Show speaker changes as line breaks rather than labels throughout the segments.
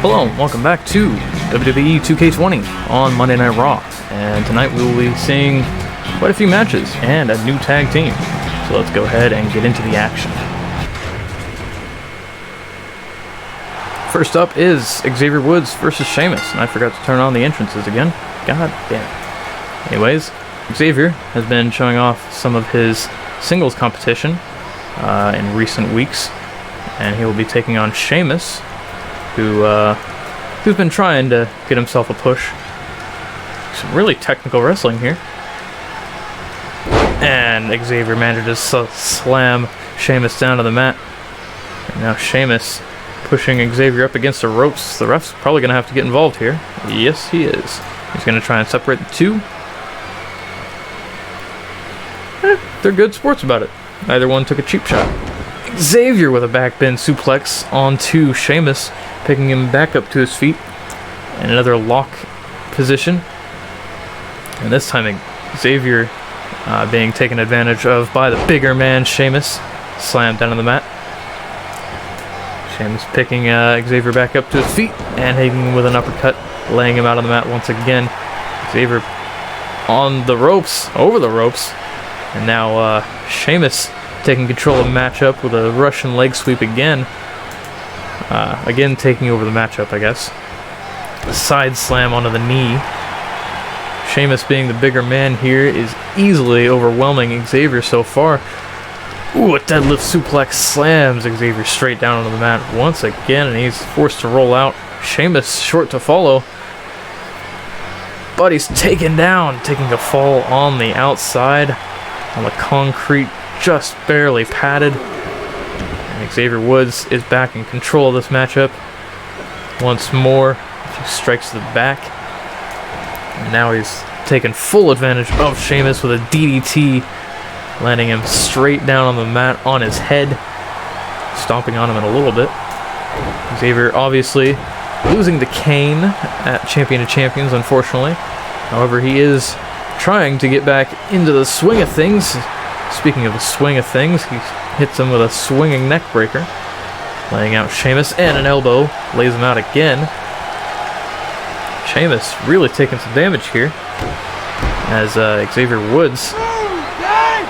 Hello, and welcome back to WWE 2K20 on Monday Night Raw, and tonight we will be seeing quite a few matches and a new tag team. So let's go ahead and get into the action. First up is Xavier Woods versus Sheamus, and I forgot to turn on the entrances again. God damn. Anyways, Xavier has been showing off some of his singles competition in recent weeks, and he will be taking on Sheamus, who's been trying to get himself a push. Some really technical wrestling here. And Xavier manages to slam Sheamus down to the mat. And now Sheamus pushing Xavier up against the ropes. The ref's probably going to have to get involved here. Yes, he is. He's going to try and separate the two. They're good sports about it. Neither one took a cheap shot. Xavier with a backbend suplex onto Sheamus, picking him back up to his feet. And another lock position. And this time Xavier being taken advantage of by the bigger man Sheamus. Slammed down on the mat. Sheamus picking Xavier back up to his feet and hitting him with an uppercut, laying him out on the mat once again. Xavier on the ropes, over the ropes. And now Sheamus taking control of the matchup with a Russian leg sweep again. Again taking over the matchup, I guess. A side slam onto the knee. Sheamus, being the bigger man here, is easily overwhelming Xavier so far. Ooh, a deadlift suplex slams Xavier straight down onto the mat once again, and he's forced to roll out. Sheamus short to follow. But he's taken down, taking a fall on the outside. On the concrete, just barely padded. And Xavier Woods is back in control of this matchup. Once more, a few strikes to the back. And now he's taken full advantage of Sheamus with a DDT, landing him straight down on the mat on his head, stomping on him in a little bit. Xavier obviously losing to Kane at Champion of Champions, unfortunately. However, he is trying to get back into the swing of things. Speaking of the swing of things, he hits him with a swinging neck breaker, laying out Sheamus, and an elbow, lays him out again. Sheamus really taking some damage here, as Xavier Woods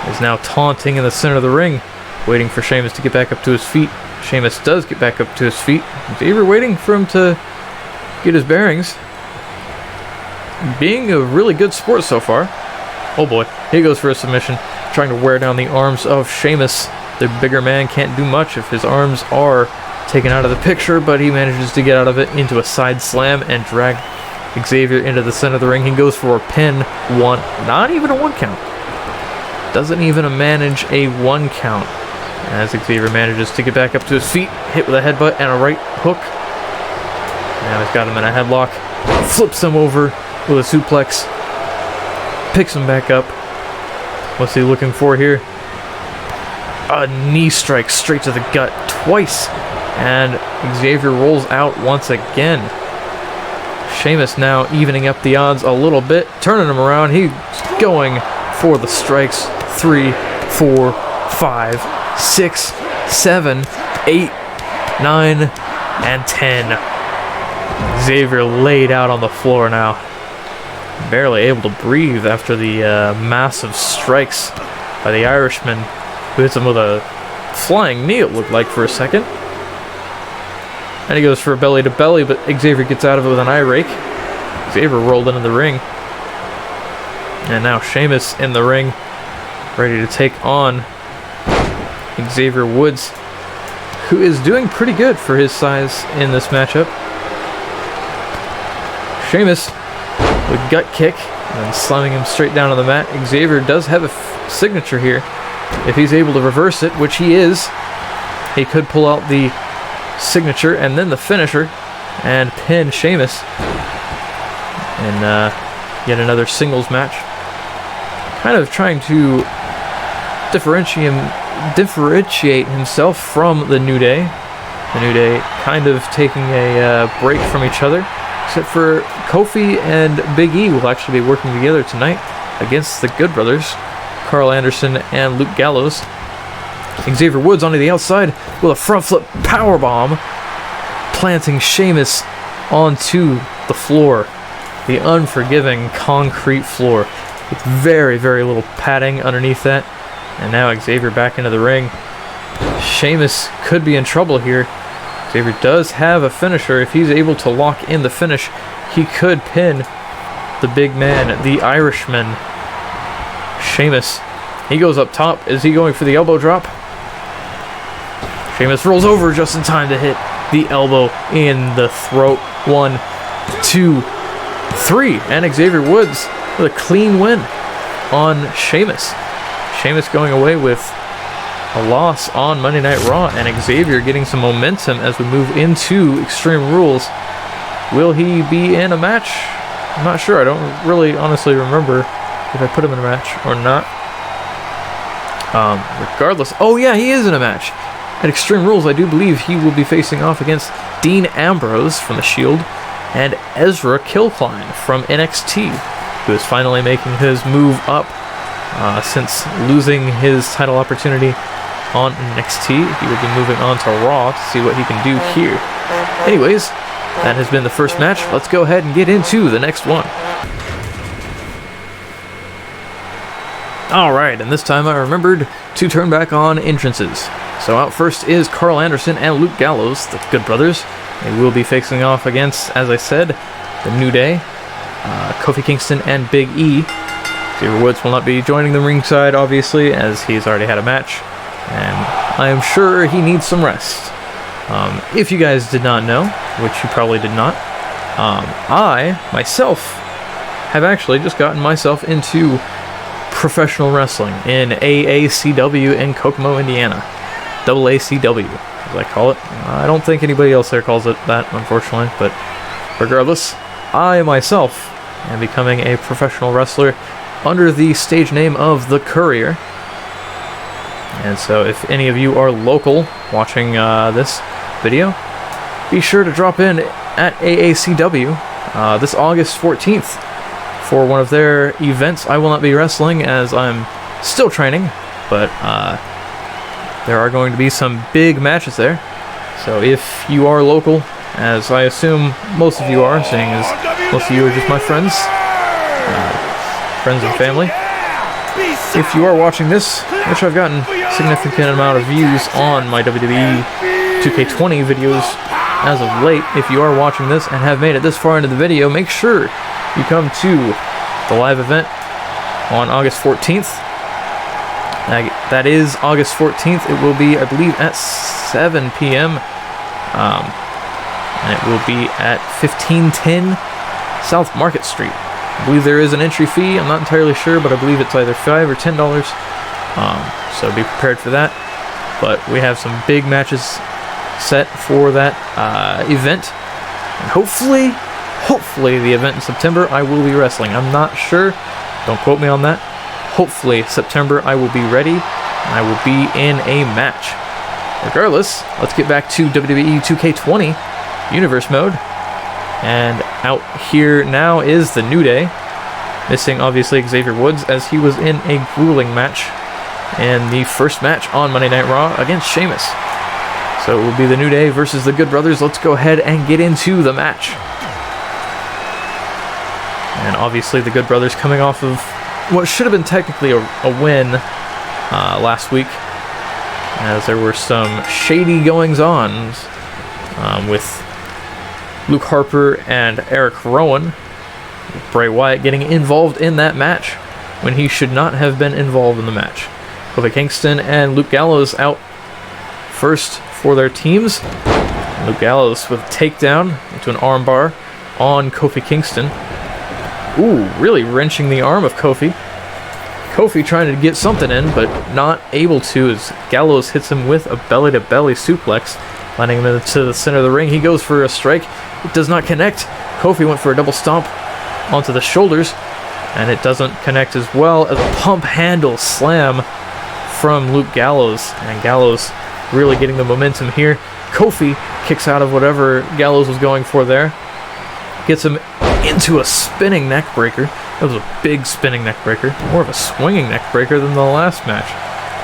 is now taunting in the center of the ring, waiting for Sheamus to get back up to his feet. Sheamus does get back up to his feet. Xavier waiting for him to get his bearings. Being a really good sport so far. Oh boy, he goes for a submission, trying to wear down the arms of Sheamus. The bigger man can't do much if his arms are taken out of the picture, but he manages to get out of it into a side slam and drag Xavier into the center of the ring. He goes for a pin, one, not even a 1 count. Doesn't even manage a 1 count, as Xavier manages to get back up to his feet, hit with a headbutt and a right hook. Now he's got him in a headlock, flips him over with a suplex, picks him back up. What's he looking for here? A knee strike straight to the gut twice, and Xavier rolls out once again. Sheamus now evening up the odds a little bit, turning him around. He's going for the strikes. 3, 4, 5, 6, 7, 8, 9, and 10. Xavier laid out on the floor now. Barely able to breathe after the massive strikes by the Irishman, who hits him with a flying knee, it looked like for a second. And he goes for a belly to belly, but Xavier gets out of it with an eye rake. Xavier rolled into the ring. And now Sheamus in the ring, ready to take on Xavier Woods, who is doing pretty good for his size in this matchup. Sheamus with gut kick and then slamming him straight down on the mat. Xavier does have a signature here. If he's able to reverse it, which he is, he could pull out the signature and then the finisher and pin Sheamus in yet another singles match. Kind of trying to differentiate himself from the New Day. The New Day kind of taking a break from each other, except for Kofi and Big E will actually be working together tonight against the Good Brothers, Carl Anderson and Luke Gallows. Xavier Woods onto the outside with a front flip powerbomb, planting Sheamus onto the floor, the unforgiving concrete floor, with very, very little padding underneath that. And now Xavier back into the ring. Sheamus could be in trouble here. Xavier does have a finisher. If he's able to lock in the finish, he could pin the big man, the Irishman, Sheamus. He goes up top. Is he going for the elbow drop? Sheamus rolls over just in time to hit the elbow in the throat. 1, 2, 3. And Xavier Woods with a clean win on Sheamus. Sheamus going away with a loss on Monday Night Raw, and Xavier getting some momentum as we move into Extreme Rules. Will he be in a match? I'm not sure. I don't really honestly remember if I put him in a match or not. Regardless, oh yeah, he is in a match. At Extreme Rules, I do believe he will be facing off against Dean Ambrose from The Shield and Ezra Kilcline from NXT, who is finally making his move up since losing his title opportunity on NXT. He will be moving on to Raw to see what he can do here. Anyways, that has been the first match. Let's go ahead and get into the next one. Alright, and this time I remembered to turn back on entrances. So out first is Carl Anderson and Luke Gallows, the Good Brothers. They will be facing off against, as I said, the New Day, Kofi Kingston and Big E. Xavier Woods will not be joining the ringside, obviously, as he's already had a match, and I am sure he needs some rest. If you guys did not know, which you probably did not, I, myself, have actually just gotten myself into professional wrestling in AACW in Kokomo, Indiana. AACW, as I call it. I don't think anybody else there calls it that, unfortunately, but regardless, I myself am becoming a professional wrestler under the stage name of The Courier. And so if any of you are local watching this video, be sure to drop in at AACW this August 14th for one of their events. I will not be wrestling as I'm still training, but there are going to be some big matches there. So if you are local, as I assume most of you are, seeing as most of you are just my friends and family. If you are watching this, which I've gotten a significant amount of views on my WWE 2K20 videos as of late, if you are watching this and have made it this far into the video, make sure you come to the live event on August 14th. That is August 14th. It will be, I believe, at 7 p.m. And it will be at 1510 South Market Street. I believe there is an entry fee. I'm not entirely sure, but I believe it's either $5 or $10. So be prepared for that. But we have some big matches set for that event. And hopefully the event in September I will be wrestling. I'm not sure. Don't quote me on that. Hopefully September I will be ready and I will be in a match. Regardless, let's get back to WWE 2K20 Universe Mode. And out here now is the New Day. Missing, obviously, Xavier Woods, as he was in a grueling match in the first match on Monday Night Raw against Sheamus. So it will be the New Day versus the Good Brothers. Let's go ahead and get into the match. And obviously the Good Brothers coming off of what should have been technically a win last week, as there were some shady goings-on with Luke Harper and Eric Rowan, Bray Wyatt getting involved in that match when he should not have been involved in the match. Kofi Kingston and Luke Gallows out first for their teams. Luke Gallows with a takedown into an armbar on Kofi Kingston. Ooh, really wrenching the arm of Kofi. Kofi trying to get something in, but not able to, as Gallows hits him with a belly-to-belly suplex, landing him into the center of the ring. He goes for a strike. It does not connect. Kofi went for a double stomp onto the shoulders, and it doesn't connect as well as a pump handle slam from Luke Gallows. And Gallows really getting the momentum here. Kofi kicks out of whatever Gallows was going for there. Gets him into a spinning neck breaker. That was a big spinning neck breaker. More of a swinging neck breaker than the last match,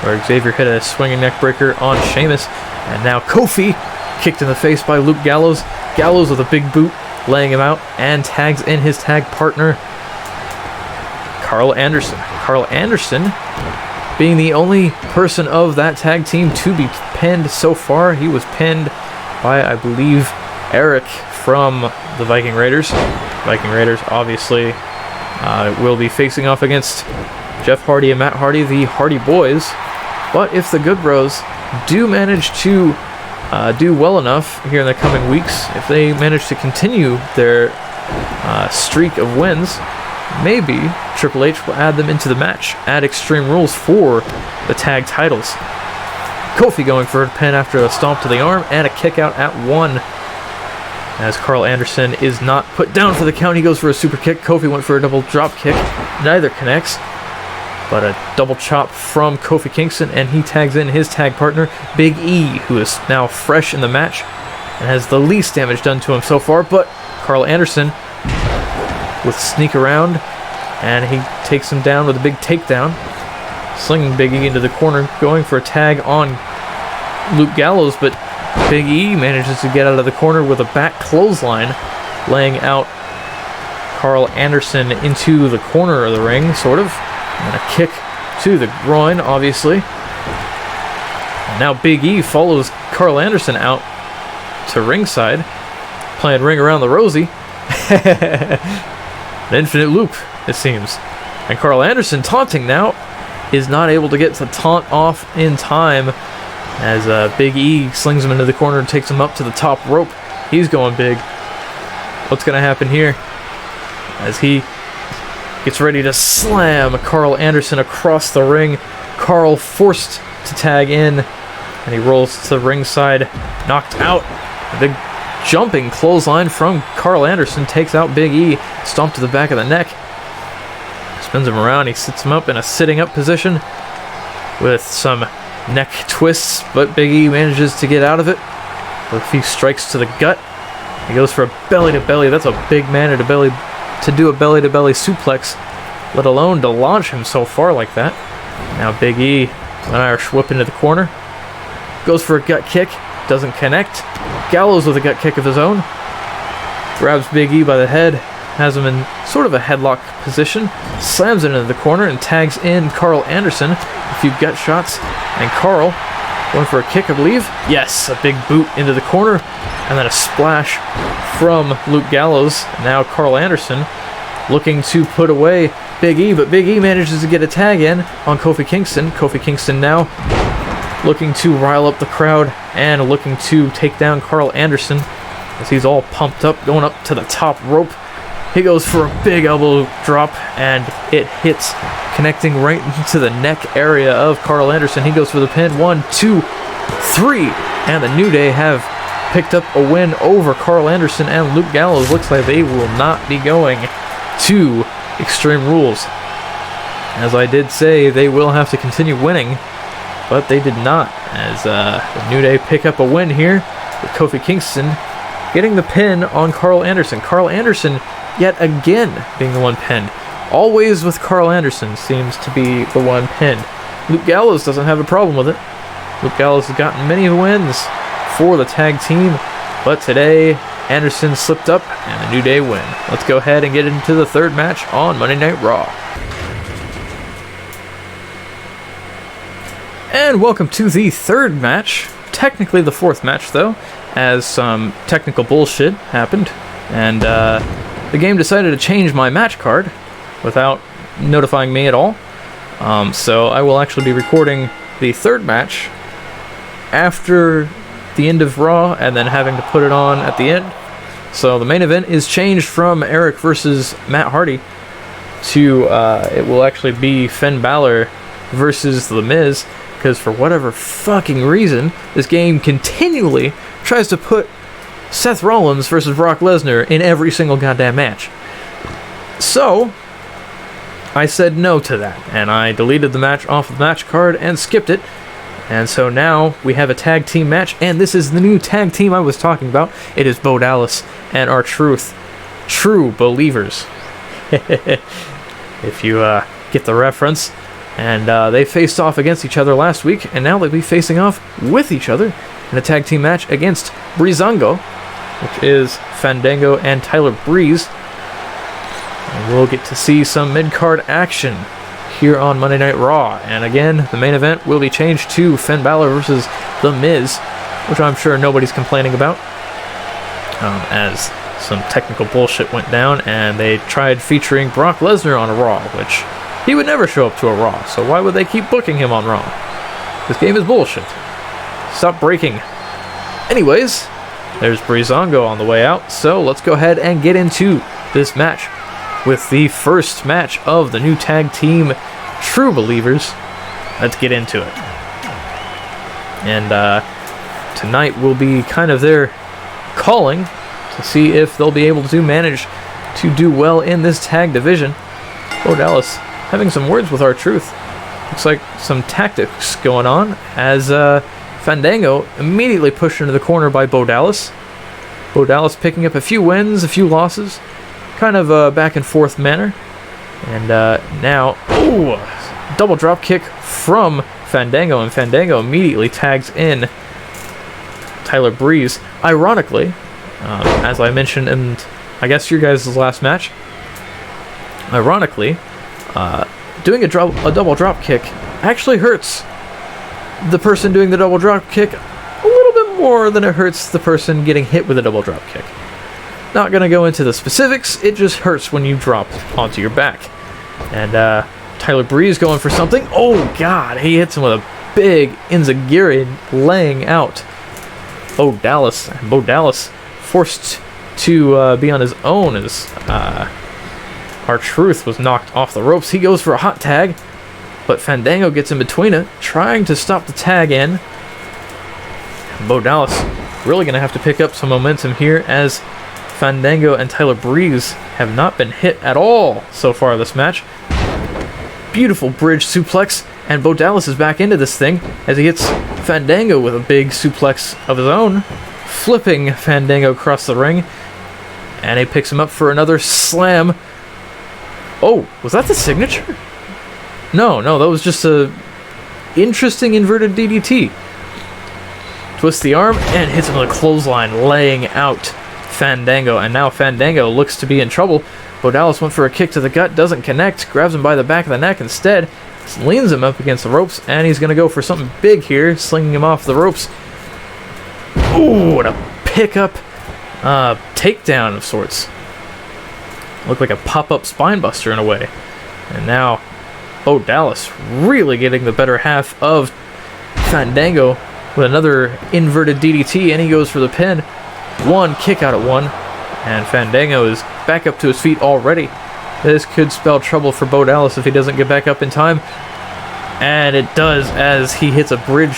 where Xavier hit a swinging neck breaker on Sheamus. And now Kofi kicked in the face by Luke Gallows. Gallows with a big boot laying him out, and tags in his tag partner, Carl Anderson. Carl Anderson being the only person of that tag team to be pinned so far. He was pinned by, I believe, Eric from the Viking Raiders. Viking Raiders obviously will be facing off against Jeff Hardy and Matt Hardy, the Hardy Boys. But if the Good Bros do manage to do well enough here in the coming weeks, if they manage to continue their streak of wins, maybe Triple H will add them into the match, add Extreme Rules for the tag titles. Kofi going for a pin after a stomp to the arm and a kick out at 1. As Carl Anderson is not put down for the count, he goes for a super kick. Kofi went for a double drop kick. Neither connects, but a double chop from Kofi Kingston, and he tags in his tag partner, Big E, who is now fresh in the match and has the least damage done to him so far. But Carl Anderson with sneak around, and he takes him down with a big takedown, slinging Big E into the corner, going for a tag on Luke Gallows, but Big E manages to get out of the corner with a back clothesline, laying out Carl Anderson into the corner of the ring, sort of, and a kick to the groin, obviously. And now Big E follows Carl Anderson out to ringside, playing Ring Around the Rosie. An infinite loop, it seems. And Carl Anderson, taunting now, is not able to get the taunt off in time as Big E slings him into the corner and takes him up to the top rope. He's going big. What's going to happen here? As he gets ready to slam Carl Anderson across the ring. Carl forced to tag in, and he rolls to the ringside, knocked out. A big jumping clothesline from Carl Anderson takes out Big E, stomp to the back of the neck. Spins him around, he sits him up in a sitting up position with some neck twists, but Big E manages to get out of it with a few strikes to the gut. He goes for a belly to belly. That's a big man to do a belly to belly suplex, let alone to launch him so far like that. Now Big E, an Irish whip into the corner, goes for a gut kick, doesn't connect. Gallows with a gut kick of his own, grabs Big E by the head, has him in sort of a headlock position, slams it into the corner and tags in Carl Anderson. A few gut shots, and Carl going for a kick, I believe. Yes, a big boot into the corner, and then a splash from Luke Gallows. Now Carl Anderson looking to put away Big E, but Big E manages to get a tag in on Kofi Kingston. Kofi Kingston now looking to rile up the crowd and looking to take down Carl Anderson as he's all pumped up, going up to the top rope. He goes for a big elbow drop, and it hits, connecting right into the neck area of Carl Anderson. He goes for the pin. 1, 2, 3, and the New Day have picked up a win over Carl Anderson and Luke Gallows. Looks like they will not be going to Extreme Rules. As I did say, they will have to continue winning, but they did not, as the New Day pick up a win here with Kofi Kingston getting the pin on Carl Anderson. Carl Anderson yet again being the one pinned. Always with Carl Anderson seems to be the one pinned. Luke Gallows doesn't have a problem with it. Luke Gallows has gotten many wins for the tag team, but today Anderson slipped up and the New Day win. Let's go ahead and get into the third match on Monday Night Raw. And welcome to the third match. Technically the fourth match though, as some technical bullshit happened, and the game decided to change my match card without notifying me at all. So I will actually be recording the third match after the end of Raw and then having to put it on at the end. So the main event is changed from Eric versus Matt Hardy to it will actually be Finn Balor versus The Miz, because for whatever fucking reason this game continually tries to put Seth Rollins versus Brock Lesnar in every single goddamn match. So I said no to that, and I deleted the match off the match card and skipped it. And so now we have a tag team match, and this is the new tag team I was talking about. It is Bo Dallas and R-Truth, True Believers. If you get the reference. And they faced off against each other last week, and now they'll be facing off with each other in a tag team match against Breezango which is Fandango and Tyler Breeze. And we'll get to see some mid-card action here on Monday Night Raw. And again, the main event will be changed to Finn Balor versus The Miz, which I'm sure nobody's complaining about, as some technical bullshit went down and they tried featuring Brock Lesnar on a Raw, which he would never show up to a Raw, so why would they keep booking him on Raw? This game is bullshit. Stop breaking. Anyways, there's Breezango on the way out, so let's go ahead and get into this match with the first match of the new tag team True Believers. Let's get into it. And tonight will be kind of their calling to see if they'll be able to manage to do well in this tag division. Bo Dallas having some words with R-Truth. Looks like some tactics going on as Fandango immediately pushed into the corner by Bo Dallas. Bo Dallas picking up a few wins, a few losses. Kind of a back and forth manner. And now, double drop kick from Fandango, and Fandango immediately tags in Tyler Breeze. Ironically, as I mentioned in, I guess, your guys' last match, ironically, doing a double drop kick actually hurts the person doing the double drop kick a little bit more than it hurts the person getting hit with a double drop kick. Not gonna go into the specifics, it just hurts when you drop onto your back. And Tyler Breeze going for something. Oh god, he hits him with a big Enziguri, laying out Bo Dallas. And Bo Dallas forced to be on his own as R-Truth was knocked off the ropes. He goes for a hot tag, but Fandango gets in between it, trying to stop the tag in. Bo Dallas really gonna have to pick up some momentum here as Fandango and Tyler Breeze have not been hit at all so far this match. Beautiful bridge suplex, and Bo Dallas is back into this thing as he hits Fandango with a big suplex of his own, flipping Fandango across the ring, and he picks him up for another slam. Oh, was that the signature? No, that was just a interesting inverted DDT. Twists the arm and hits him with a clothesline, laying out Fandango, and now Fandango looks to be in trouble. Bo Dallas went for a kick to the gut, doesn't connect, grabs him by the back of the neck instead, leans him up against the ropes, and he's going to go for something big here, slinging him off the ropes. Ooh, what a pickup takedown of sorts. Looked like a pop-up spine buster in a way. And now Bo Dallas really getting the better half of Fandango with another inverted DDT, and he goes for the pin. One kick out at one, and Fandango is back up to his feet already. This could spell trouble for Bo Dallas if he doesn't get back up in time. And it does, as he hits a bridge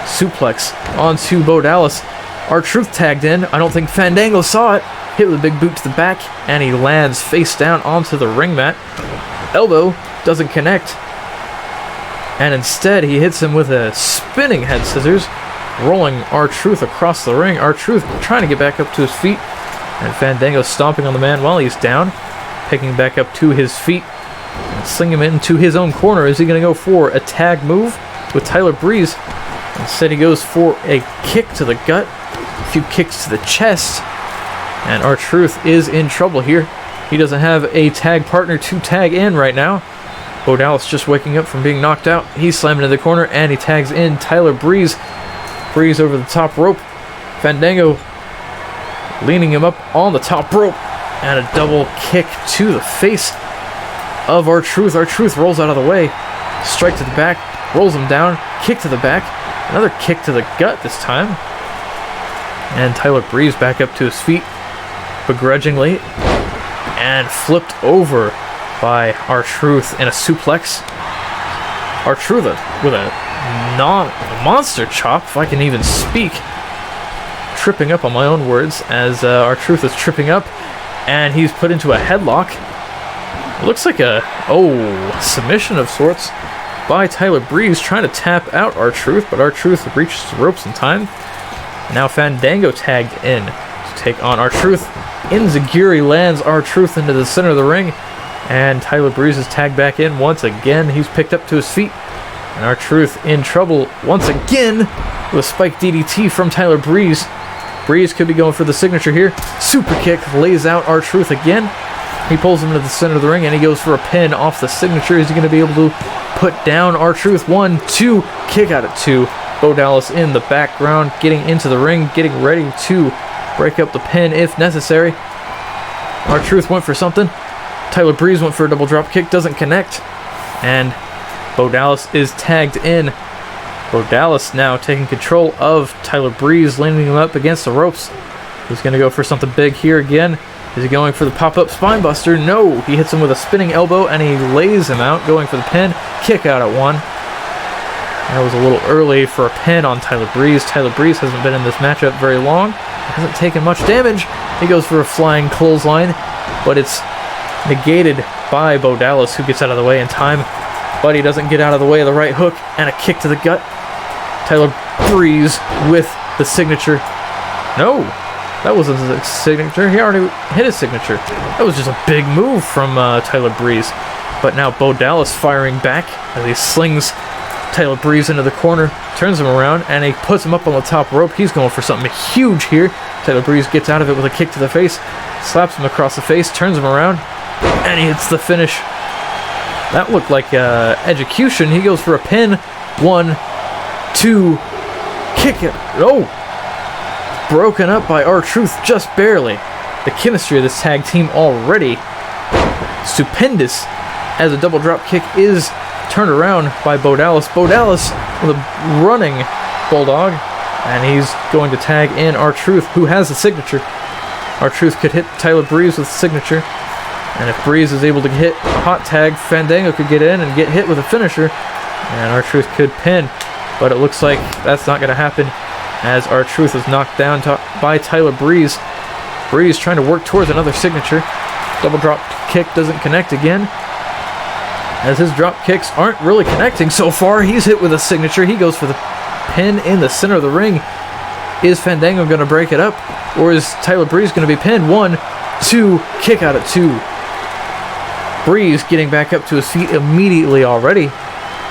suplex onto Bo Dallas. R-Truth tagged in. I don't think Fandango saw it. Hit with a big boot to the back, and he lands face down onto the ring mat. Elbow doesn't connect, and instead he hits him with a spinning head scissors, rolling R-Truth across the ring. R-Truth trying to get back up to his feet, and Fandango stomping on the man while he's down, picking back up to his feet, and slinging him into his own corner. Is he going to go for a tag move with Tyler Breeze? Instead he goes for a kick to the gut, a few kicks to the chest, and R-Truth is in trouble here. He doesn't have a tag partner to tag in right now. Bo Dallas just waking up from being knocked out. He's slammed into the corner, and he tags in Tyler Breeze. Breeze over the top rope. Fandango leaning him up on the top rope, and a double kick to the face of R-Truth. R-Truth rolls out of the way. Strike to the back, rolls him down, kick to the back, another kick to the gut this time. And Tyler Breeze back up to his feet begrudgingly, and flipped over by R-Truth in a suplex. R-Truth with a monster chop, if I can even speak. Tripping up on my own words as R-Truth is tripping up, and he's put into a headlock. It looks like a submission of sorts by Tyler Breeze, trying to tap out R-Truth, but R-Truth reaches the ropes in time. Now Fandango tagged in to take on R-Truth. Enziguri lands R-Truth into the center of the ring, and Tyler Breeze is tagged back in once again. He's picked up to his feet, and R-Truth in trouble once again with a spike DDT from Tyler Breeze. Breeze could be going for the signature here. Super kick lays out R-Truth again. He pulls him into the center of the ring, and he goes for a pin off the signature. Is he going to be able to put down R-Truth? 1, 2, kick out at 2. Bo Dallas in the background, getting into the ring, getting ready to break up the pin if necessary. R-Truth went for something. Tyler Breeze went for a double drop kick, doesn't connect. And Bo Dallas is tagged in. Bo Dallas now taking control of Tyler Breeze, landing him up against the ropes. He's going to go for something big here again. Is he going for the pop-up spinebuster? No, he hits him with a spinning elbow and he lays him out, going for the pin. Kick out at 1. That was a little early for a pin on Tyler Breeze. Tyler Breeze hasn't been in this matchup very long. Hasn't taken much damage. He goes for a flying clothesline, but it's negated by Bo Dallas, who gets out of the way in time. But he doesn't get out of the way of the right hook and a kick to the gut. Tyler Breeze with the signature. No, that wasn't his signature. He already hit his signature. That was just a big move from Tyler Breeze. But now Bo Dallas firing back as he slings Tyler Breeze into the corner, turns him around, and he puts him up on the top rope. He's going for something huge here. Tyler Breeze gets out of it with a kick to the face, slaps him across the face, turns him around, and he hits the finish. That looked like execution. He goes for a pin. 1, 2, kick it. Oh! Broken up by R-Truth just barely. The chemistry of this tag team already stupendous as a double drop kick is turned around by Bo Dallas. Bo Dallas with a running bulldog, and he's going to tag in R-Truth, who has the signature. R-Truth could hit Tyler Breeze with the signature, and if Breeze is able to hit a hot tag, Fandango could get in and get hit with a finisher, and R-Truth could pin. But it looks like that's not going to happen, as R-Truth is knocked down by Tyler Breeze. Breeze trying to work towards another signature. Double drop kick doesn't connect again, as his drop kicks aren't really connecting so far. He's hit with a signature. He goes for the pin in the center of the ring. Is Fandango going to break it up, or is Tyler Breeze going to be pinned? 1, 2, kick out at 2. Breeze getting back up to his feet immediately already,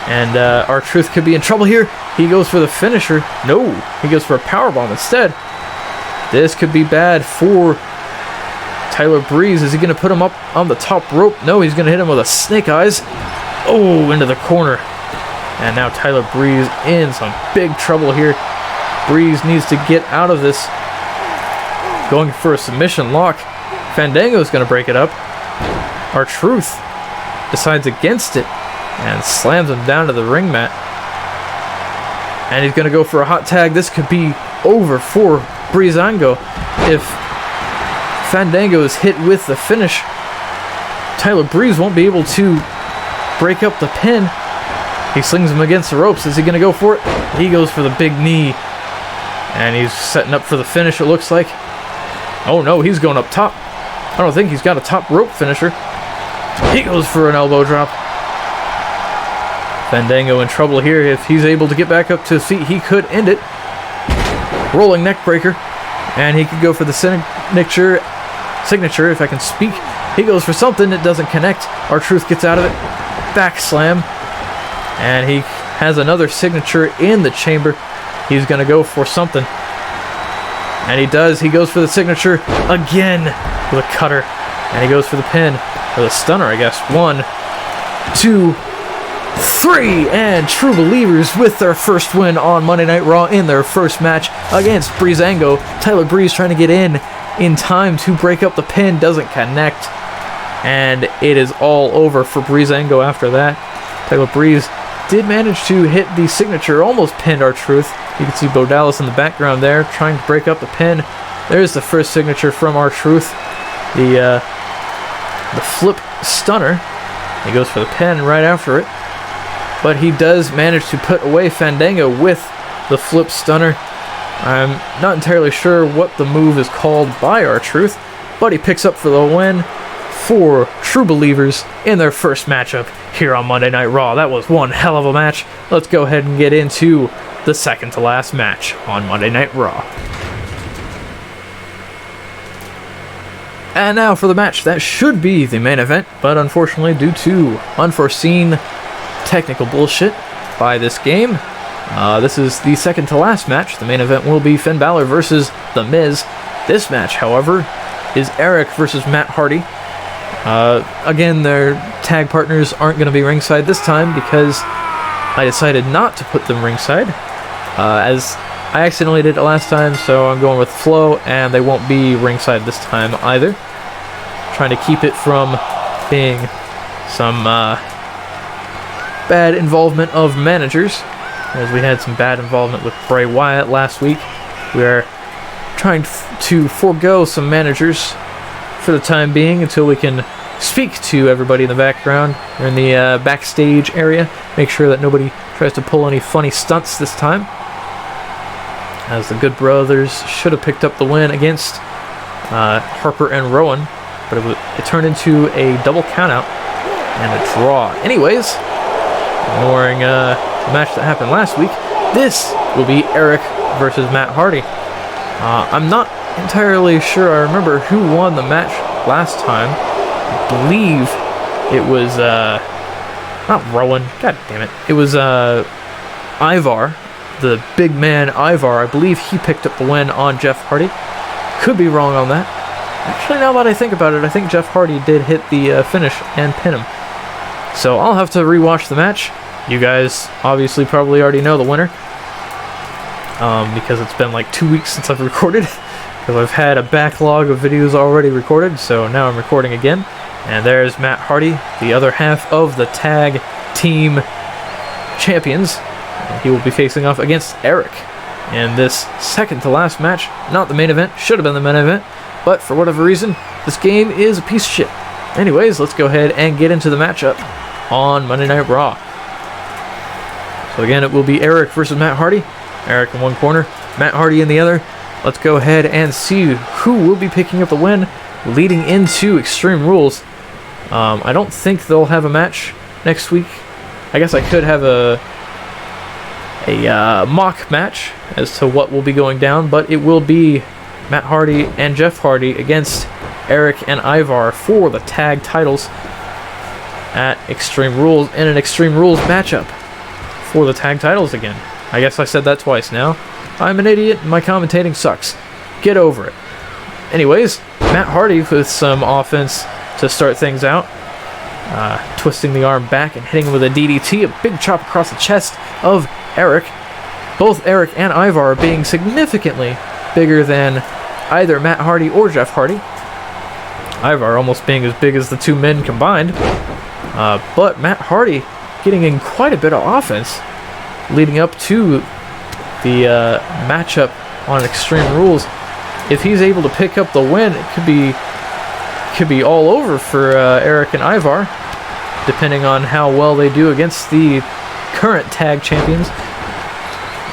and R-Truth could be in trouble here. He goes for the finisher. No, he goes for a powerbomb instead. This could be bad for Tyler Breeze. Is he going to put him up on the top rope? No, he's going to hit him with a snake eyes. Oh, into the corner. And now Tyler Breeze in some big trouble here. Breeze needs to get out of this. Going for a submission lock. Fandango is going to break it up. R-Truth decides against it and slams him down to the ring mat. And he's going to go for a hot tag. This could be over for Breezango. If Fandango is hit with the finish, Tyler Breeze won't be able to break up the pin. He slings him against the ropes. Is he going to go for it? He goes for the big knee. And he's setting up for the finish, it looks like. Oh no, he's going up top. I don't think he's got a top rope finisher. He goes for an elbow drop. Fandango in trouble here. If he's able to get back up to his feet, he could end it. Rolling neck breaker. And he could go for the signature, if I can speak. He goes for something that doesn't connect. R-Truth gets out of it. Back slam. And he has another signature in the chamber. He's going to go for something. And he does. He goes for the signature again with a cutter. And he goes for the pin. Or the stunner, I guess. 1, 2, 3. And True Believers with their first win on Monday Night Raw in their first match against Breezango. Tyler Breeze trying to get in time to break up the pin. Doesn't connect. And it is all over for Breezango after that. Tyler Breeze did manage to hit the signature, almost pinned R-Truth. You can see Bo Dallas in the background there, trying to break up the pin. There's the first signature from R-Truth. The flip stunner. He goes for the pin right after it. But he does manage to put away Fandango with the flip stunner. I'm not entirely sure what the move is called by R-Truth, but he picks up for the win for True Believers in their first matchup here on Monday Night Raw. That was one hell of a match. Let's go ahead and get into the second to last match on Monday Night Raw. And now for the match that should be the main event, but unfortunately due to unforeseen technical bullshit by this game, This is the second to last match. The main event will be Finn Balor versus The Miz. This match, however, is Eric versus Matt Hardy. Again, their tag partners aren't going to be ringside this time because I decided not to put them ringside, as I accidentally did it last time, so I'm going with Flo, and they won't be ringside this time either. Trying to keep it from being some bad involvement of managers, as we had some bad involvement with Bray Wyatt last week. We are trying to forego some managers for the time being until we can speak to everybody in the background or in the backstage area. Make sure that nobody tries to pull any funny stunts this time, as the Good Brothers should have picked up the win against Harper and Rowan, but it turned into a double countout and a draw. Anyways, ignoring the match that happened last week, this will be Eric versus Matt Hardy. I'm not entirely sure I remember who won the match last time. I believe it was not Rowan, god damn it. It was Ivar, the big man Ivar. I believe he picked up the win on Jeff Hardy. Could be wrong on that. Actually, now that I think about it, I think Jeff Hardy did hit the finish and pin him. So I'll have to rewatch the match. You guys obviously probably already know the winner, because it's been like 2 weeks since I've recorded, because I've had a backlog of videos already recorded, so now I'm recording again. And there's Matt Hardy, the other half of the tag team champions. And he will be facing off against Eric in this second to last match. Not the main event, should have been the main event, but for whatever reason, this game is a piece of shit. Anyways, let's go ahead and get into the matchup on Monday Night Raw. So again, it will be Eric versus Matt Hardy. Eric in one corner, Matt Hardy in the other. Let's go ahead and see who will be picking up the win leading into Extreme Rules. I don't think they'll have a match next week. I guess I could have a mock match as to what will be going down, but it will be Matt Hardy and Jeff Hardy against Eric and Ivar for the tag titles at Extreme Rules, in an Extreme Rules matchup for the tag titles again. I guess I said that twice now. I'm an idiot and my commentating sucks. Get over it. Anyways, Matt Hardy with some offense to start things out. Twisting the arm back and hitting him with a DDT, a big chop across the chest of Eric. Both Eric and Ivar being significantly bigger than either Matt Hardy or Jeff Hardy. Ivar almost being as big as the two men combined. But Matt Hardy getting in quite a bit of offense leading up to the matchup on Extreme Rules. If he's able to pick up the win, it could be all over for Eric and Ivar, depending on how well they do against the current tag champions.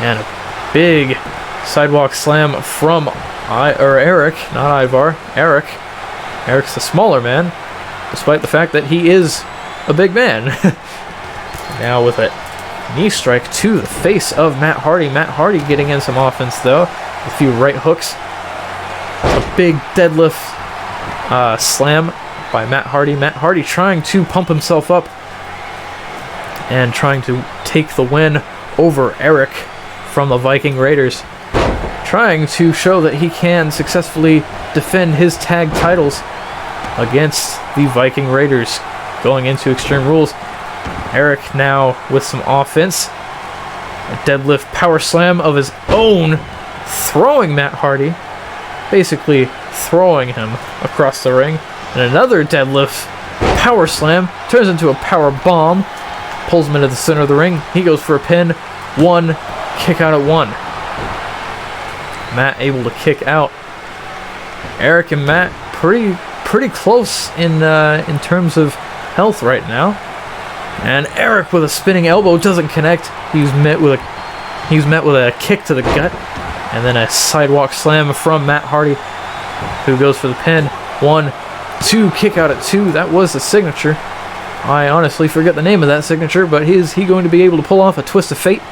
And a big sidewalk slam from Eric, not Ivar. Eric's the smaller man, despite the fact that he is a big man. Now with a knee strike to the face of Matt Hardy. Matt Hardy getting in some offense though, a few right hooks. A big deadlift slam by Matt Hardy. Matt Hardy trying to pump himself up and trying to take the win over Eric from the Viking Raiders. Trying to show that he can successfully defend his tag titles against the Viking Raiders going into Extreme Rules. Eric now with some offense. A deadlift power slam of his own, throwing Matt Hardy, basically throwing him across the ring. And another deadlift power slam turns into a power bomb, pulls him into the center of the ring. He goes for a pin. One, kick out at one. Matt able to kick out. Eric and Matt pretty close in terms of health right now. And Eric with a spinning elbow doesn't connect. He's met with a kick to the gut, and then a sidewalk slam from Matt Hardy, who goes for the pin. 1, 2, kick out at 2. That was the signature. I honestly forget the name of that signature, but is he going to be able to pull off a twist of fate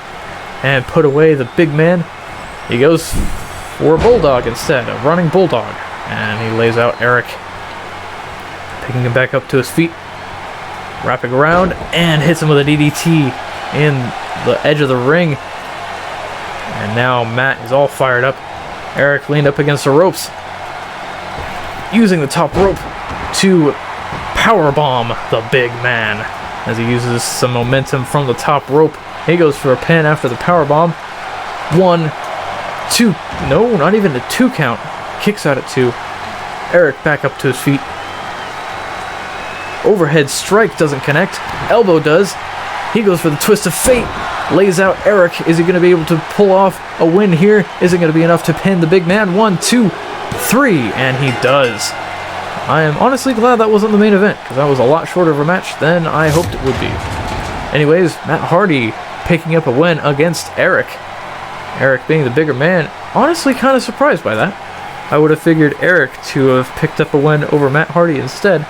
and put away the big man? He goes for a bulldog instead, a running bulldog, and he lays out Eric, picking him back up to his feet, wrapping around, and hits him with a DDT in the edge of the ring. And now Matt is all fired up. Eric leaned up against the ropes, using the top rope to powerbomb the big man as he uses some momentum from the top rope. He goes for a pin after the powerbomb. 1, 2, no, not even a 2 count. Kicks out at 2. Eric back up to his feet. Overhead strike doesn't connect. Elbow does. He goes for the twist of fate. Lays out Eric. Is he going to be able to pull off a win here? Is it going to be enough to pin the big man? 1, 2, 3, and he does. I am honestly glad that wasn't the main event, because that was a lot shorter of a match than I hoped it would be. Anyways, Matt Hardy picking up a win against Eric. Eric being the bigger man. Honestly, kind of surprised by that. I would have figured Eric to have picked up a win over Matt Hardy instead.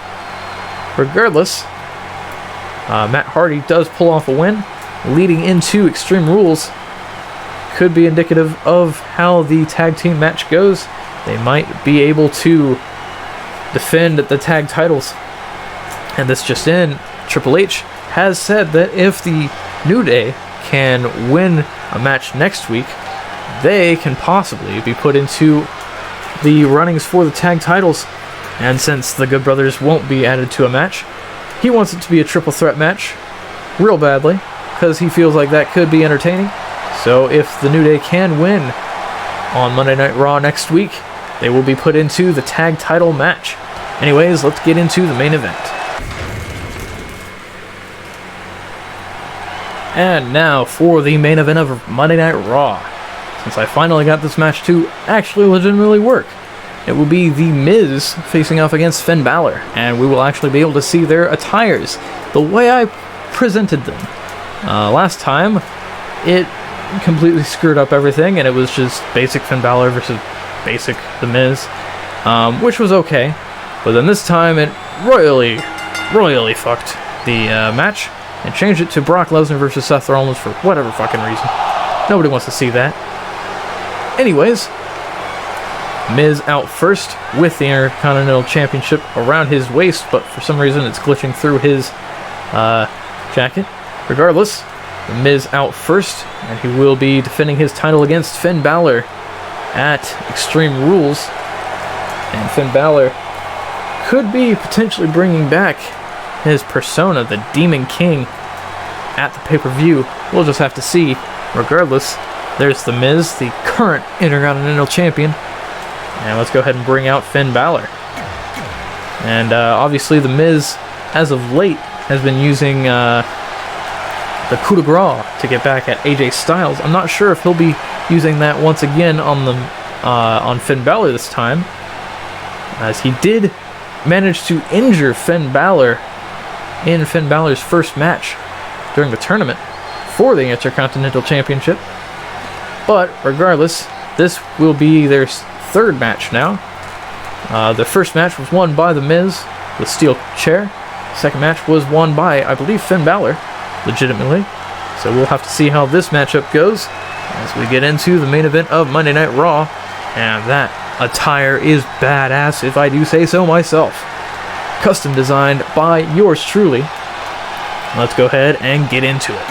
Regardless, Matt Hardy does pull off a win, leading into Extreme Rules. Could be indicative of how the tag team match goes. They might be able to defend the tag titles. And this just in, Triple H has said that if the New Day can win a match next week, they can possibly be put into the runnings for the tag titles. And since the Good Brothers won't be added to a match, he wants it to be a triple threat match real badly, because he feels like that could be entertaining. So if the New Day can win on Monday Night Raw next week, they will be put into the tag title match. Anyways, let's get into the main event. And now for the main event of Monday Night Raw. Since I finally got this match to actually legitimately work, it will be The Miz facing off against Finn Balor, and we will actually be able to see their attires the way I presented them. Last time, it completely screwed up everything, and it was just basic Finn Balor versus basic The Miz, which was okay. But then this time, it royally fucked the match and changed it to Brock Lesnar versus Seth Rollins for whatever fucking reason. Nobody wants to see that. Anyways, Miz out first with the Intercontinental Championship around his waist, but for some reason it's glitching through his jacket. Regardless, the Miz out first, and he will be defending his title against Finn Balor at Extreme Rules. And Finn Balor could be potentially bringing back his persona, the Demon King, at the pay-per-view. We'll just have to see. Regardless, there's the Miz, the current Intercontinental Champion. And let's go ahead and bring out Finn Balor. And obviously the Miz, as of late, has been using the coup de grace to get back at AJ Styles. I'm not sure if he'll be using that once again on Finn Balor this time, as he did manage to injure Finn Balor in Finn Balor's first match during the tournament for the Intercontinental Championship. But regardless, this will be their third match now. The first match was won by The Miz with steel chair. Second match was won by, I believe, Finn Balor, legitimately. So we'll have to see how this matchup goes as we get into the main event of Monday Night Raw. And that attire is badass, if I do say so myself. Custom designed by yours truly. Let's go ahead and get into it.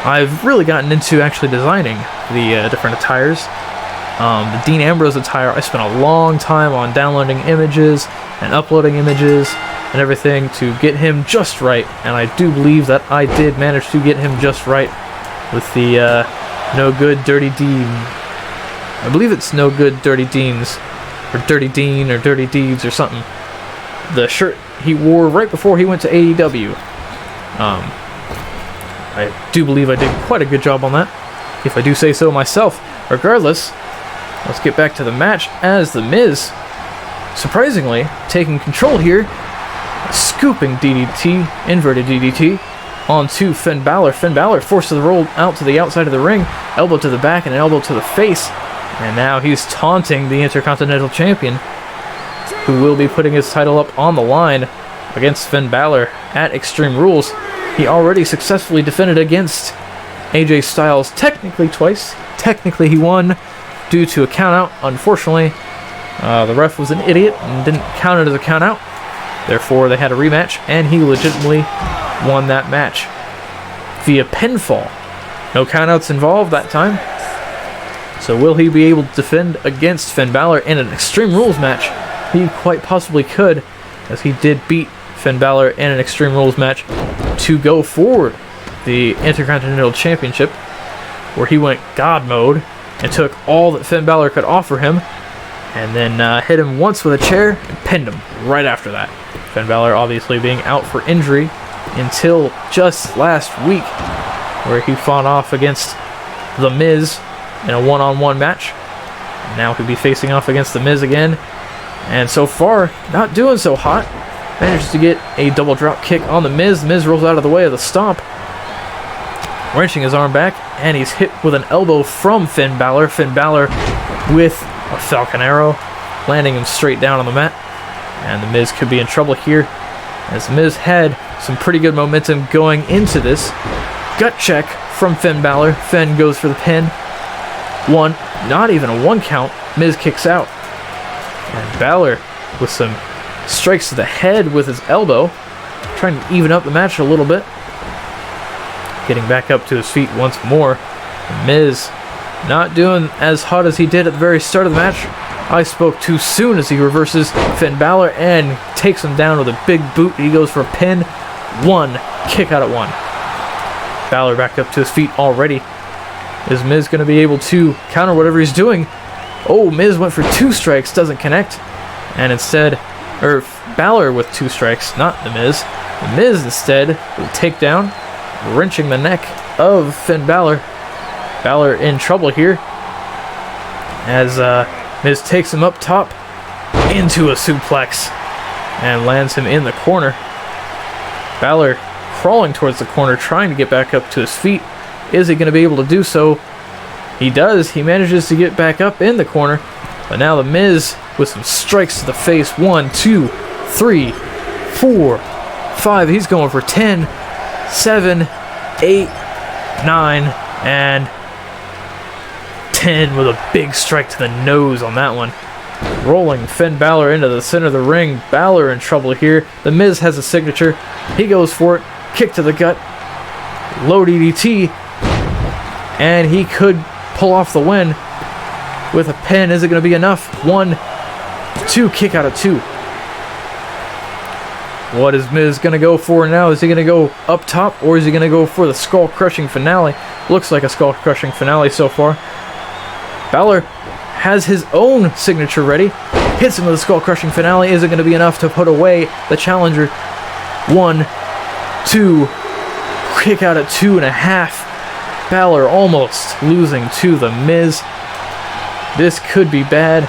I've really gotten into actually designing the different attires. The Dean Ambrose attire, I spent a long time on downloading images and uploading images and everything to get him just right, and I do believe that I did manage to get him just right with the No Good Dirty Dean. I believe it's No Good Dirty Deans, or Dirty Dean, or Dirty Deeds, or something. The shirt he wore right before he went to AEW. I do believe I did quite a good job on that, if I do say so myself. Regardless, let's get back to the match as The Miz, surprisingly, taking control here, scooping DDT, inverted DDT, onto Finn Balor. Finn Balor forced to roll out to the outside of the ring, elbow to the back and an elbow to the face, and now he's taunting the Intercontinental Champion, who will be putting his title up on the line against Finn Balor at Extreme Rules. He already successfully defended against AJ Styles technically twice. Technically he won due to a countout. Unfortunately, the ref was an idiot and didn't count it as a countout. Therefore, they had a rematch, and he legitimately won that match via pinfall. No countouts involved that time. So will he be able to defend against Finn Balor in an Extreme Rules match? He quite possibly could, as he did beat Finn Balor in an Extreme Rules match to go for the Intercontinental Championship, where he went God mode and took all that Finn Balor could offer him, and then hit him once with a chair and pinned him right after that. Finn Balor obviously being out for injury until just last week, where he fought off against The Miz in a one-on-one match. Now he'll be facing off against The Miz again, and so far not doing so hot. Manages to get a double drop kick on The Miz. The Miz rolls out of the way of the stomp, wrenching his arm back, and he's hit with an elbow from Finn Balor. Finn Balor with a Falcon Arrow, landing him straight down on the mat. And The Miz could be in trouble here, as The Miz had some pretty good momentum going into this. Gut check from Finn Balor. Finn goes for the pin. One, not even a 1 count. Miz kicks out. And Balor with some strikes to the head with his elbow, trying to even up the match a little bit. Getting back up to his feet once more. Miz not doing as hot as he did at the very start of the match. I spoke too soon, as he reverses Finn Balor and takes him down with a big boot. He goes for a pin. 1, kick out at 1. Balor back up to his feet already. Is Miz going to be able to counter whatever he's doing? Oh, Miz went for 2 strikes, doesn't connect. And instead, Balor with 2 strikes, not The Miz. The Miz instead with a takedown, wrenching the neck of Finn Balor. Balor in trouble here, as Miz takes him up top into a suplex and lands him in the corner. Balor crawling towards the corner, trying to get back up to his feet. Is he going to be able to do so? He does. He manages to get back up in the corner, but now The Miz with some strikes to the face. 1, 2, 3, 4, 5. He's going for 10, 7, 8, 9, and 10 with a big strike to the nose on that one. Rolling Finn Balor into the center of the ring. Balor in trouble here. The Miz has a signature. He goes for it. Kick to the gut. Low DDT. And he could pull off the win with a pin. Is it going to be enough? 1, 2, kick out at 2. What is Miz going to go for now? Is he going to go up top, or is he going to go for the skull-crushing finale? Looks like a skull-crushing finale so far. Balor has his own signature ready. Hits him with a skull-crushing finale. Is it going to be enough to put away the challenger? 1, 2, kick out at 2.5. Balor almost losing to The Miz. This could be bad.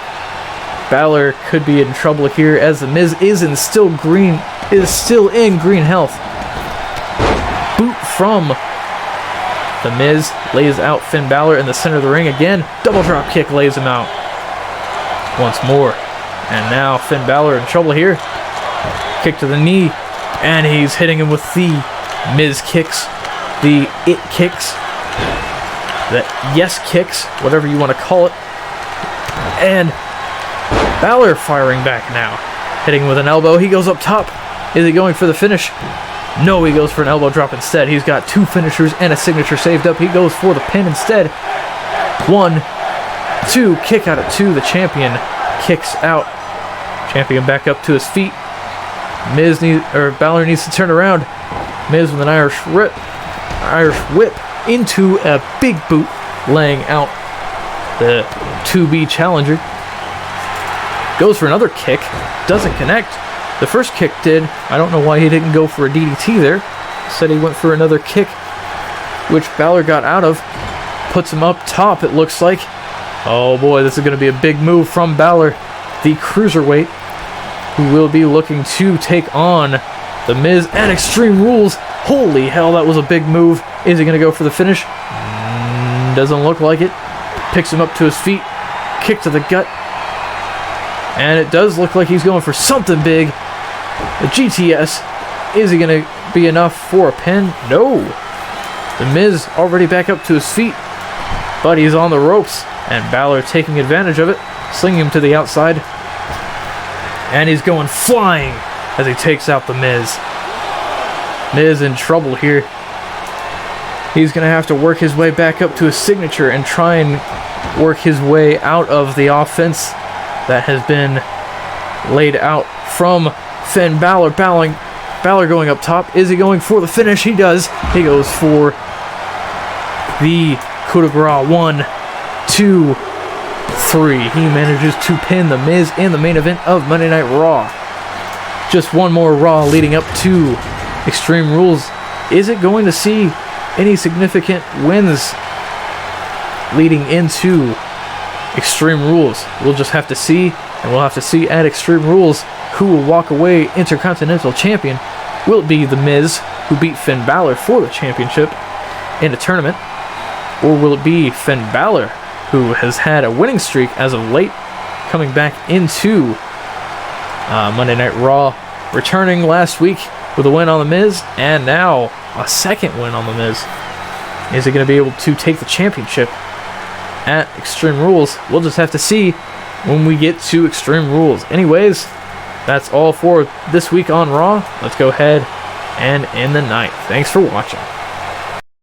Balor could be in trouble here, as The Miz is still in green health. Boot from The Miz lays out Finn Balor in the center of the ring again. Double drop kick lays him out once more. And now Finn Balor in trouble here. Kick to the knee, and he's hitting him with the Miz kicks, the it kicks, the yes kicks, whatever you want to call it. And Balor firing back now, hitting with an elbow. He goes up top. Is he going for the finish? No, he goes for an elbow drop instead. He's got 2 finishers and a signature saved up. He goes for the pin instead. 1, 2, kick out at 2. The champion kicks out. Champion back up to his feet. Balor needs to turn around. Miz with an Irish whip into a big boot, laying out the 2B challenger. Goes for another kick, doesn't connect. The first kick did. I don't know why he didn't go for a DDT there. Said he went for another kick, which Balor got out of. Puts him up top, it looks like. Oh boy, this is going to be a big move from Balor, the cruiserweight, who will be looking to take on The Miz and Extreme Rules. Holy hell, that was a big move. Is he going to go for the finish? Doesn't look like it. Picks him up to his feet. Kick to the gut. And it does look like he's going for something big. The GTS. Is he going to be enough for a pin? No. The Miz already back up to his feet, but he's on the ropes. And Balor taking advantage of it, slinging him to the outside. And he's going flying as he takes out The Miz. Miz in trouble here. He's going to have to work his way back up to his signature and try and work his way out of the offense that has been laid out from Finn Balor. Balor going up top. Is he going for the finish? He does. He goes for the coup de grace. 1, 2, 3. He manages to pin The Miz in the main event of Monday Night Raw. Just one more Raw leading up to Extreme Rules. Is it going to see any significant wins leading into Extreme Rules? We'll just have to see, and we'll have to see at Extreme Rules who will walk away Intercontinental Champion. Will it be The Miz, who beat Finn Balor for the championship in a tournament? Or will it be Finn Balor, who has had a winning streak as of late, coming back into Monday Night Raw, returning last week with a win on The Miz, and now a second win on The Miz. Is he going to be able to take the championship at Extreme Rules? We'll just have to see when we get to Extreme Rules. Anyways, that's all for this week on Raw. Let's go ahead and end the night. Thanks for watching.